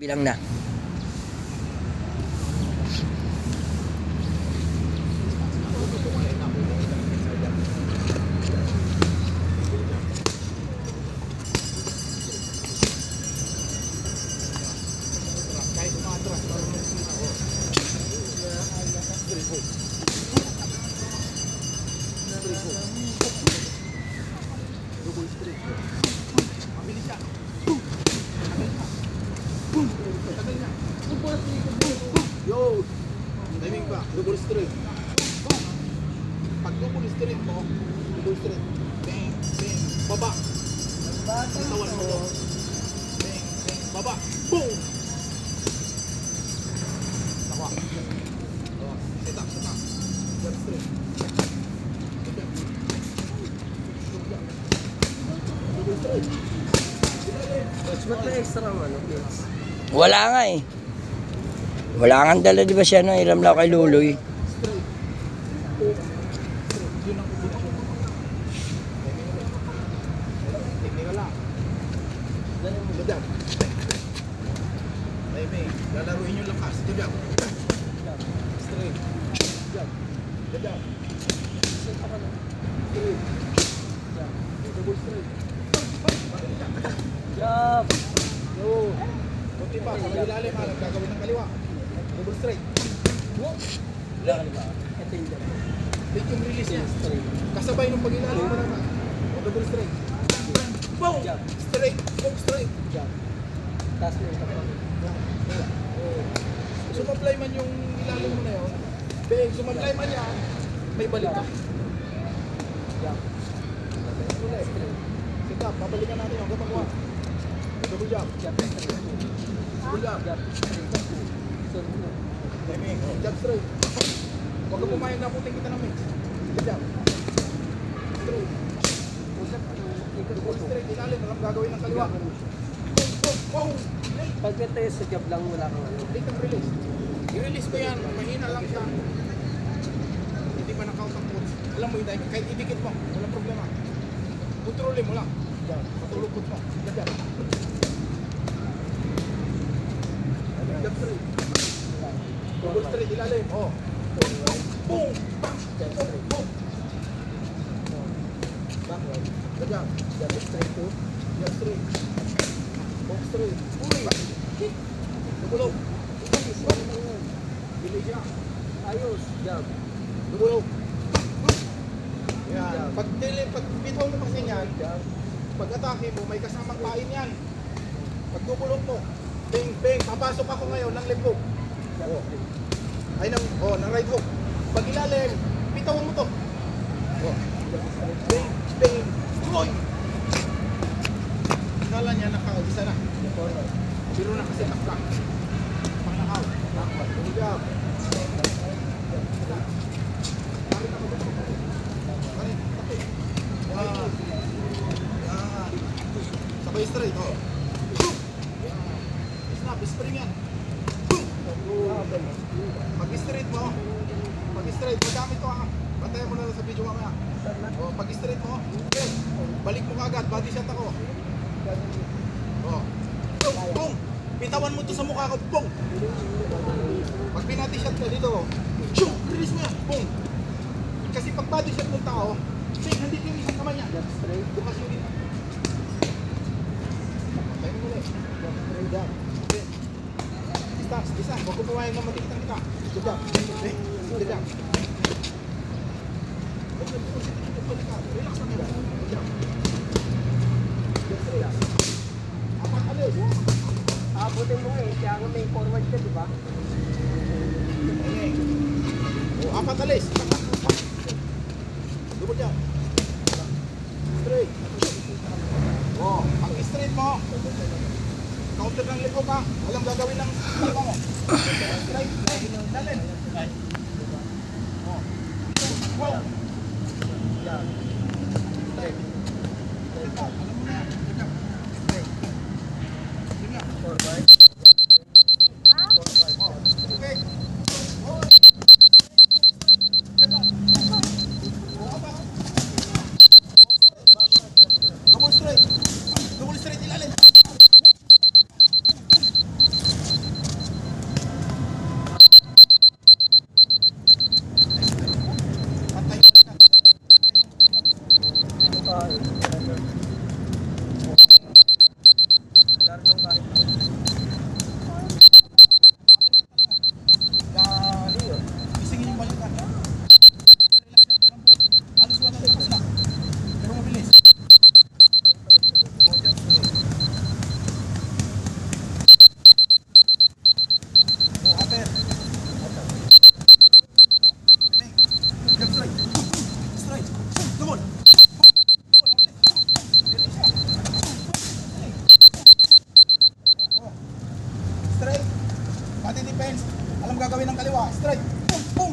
Bilang na. Yo! Timing pa. Double straight. Pag double straight mo, double straight. Bang, bang, baba. Itawan mo to. Bang, bang, baba. Boom! Nakuha. Oh, set up, set up. Double straight. Double straight. Ba't may extra ano, kids? Wala nga eh. Wala nga dala, di ba siya, no? Iram lang kay Luloy. Straight. Oh, straight. Yun ang ubod mo. Technical lang. Jab. Timing. Lalaruin yung lakas. Jab. Straight. Jab. Jab. Straight. Double straight. Jab! Yo. Kunti pa. Sa ilalim ha. Gagawin ng kaliwa. Double straight. Ito yung jab. Take yung release niya. Straight. Kasabay nung pag-ilalim mo naman. Double straight. Boom! Jab. Straight. Boom straight. Jab. Taas mo yung kapal. Sumapply man yung ilalim mo na yun. Bang, sumapply man yan, may balik ka. Jab. Ulit. Sit up, babalikan natin yung kapag double jab. Jab. Double jab. Jab. Timing. Jab straight. Huwag ka pumayag na puting kita ng mix. Jab. Straight. Double straight. Ilalim. Alam gagawin ng kaliwa. Boom, boom, boom. Pag ito yung sa jab lang, wala kang ano. Late ang release. I-release ko yan. Mahina lang siya. Hindi pa na-count ang coach. Alam mo yung timing. Kahit idikit mo. Walang problema. Kontrolin mo lang. Patulog coach mo. Jab. Jab straight. Double straight. Ilalim. Oh. Boom. Boom. Boom. Backward. Jab. Jab straight to. Jab straight. Box straight. Uy. Dubulog. Bili siya. Ayos. Jab. Dubulog. Yan. Pag bitaw mo kasi yan, pag atake mo, may kasamang kain yan. Pag dubulog mo, bang, bang, papasok ako ngayon ng left hook. Oh. Ay, ng right hook. Pag ilalim, bitawan mo to. Oh. Bang, bang, destroy. Kala niya naka-isa na. Pero nakaset up lang. Pang nakaw. Good job. Sabay straight, oh. Snap, spring yan. Pag-straight mo, magamit ko ha. Bantayan mo na sa video mamaya. Oh, pag-straight mo, okay. Balik mo kaagad, body shot ako. Oh. Boom! Bitawan mo to sa mukha ko, boom! Pag binati shot ka dito, shoot! Release mo yan, boom! Kasi pag body shot ng tao, nandito yung isang kamay niya. Straight. Bukas yung dito. Tayo mo ulit. Straight down. Okay. Distance, distance. Huwag ko pumayag na matikitan kita. Good job. Okay. Good job. Relax lang yun. Good job. Straight. Apat alis. Abutin mo eh. Kaya nga may forward ka, di ba? Okay. O, apat alis. Double jump. Straight. Oh, pag straight mo, counter ng lipo ka. Walang gagawin ng lipo mo. Straight. Dalin. Oh. Wow. Straight. Alam mo na. Straight. Sige. Forward. Okay. Double straight ilalim. Dali yun. Isingin yung balikan. Relax yan, malambot. Alis wala ng lakas na. Pero mabilis. Oh, just straight. Oh, upper. Leg. Jump straight. Straight. Double. Double, mabilis. Bilis siya. Oh. Straight. Pati defense. Alam gagawin ng kaliwa. Straight. Boom, boom.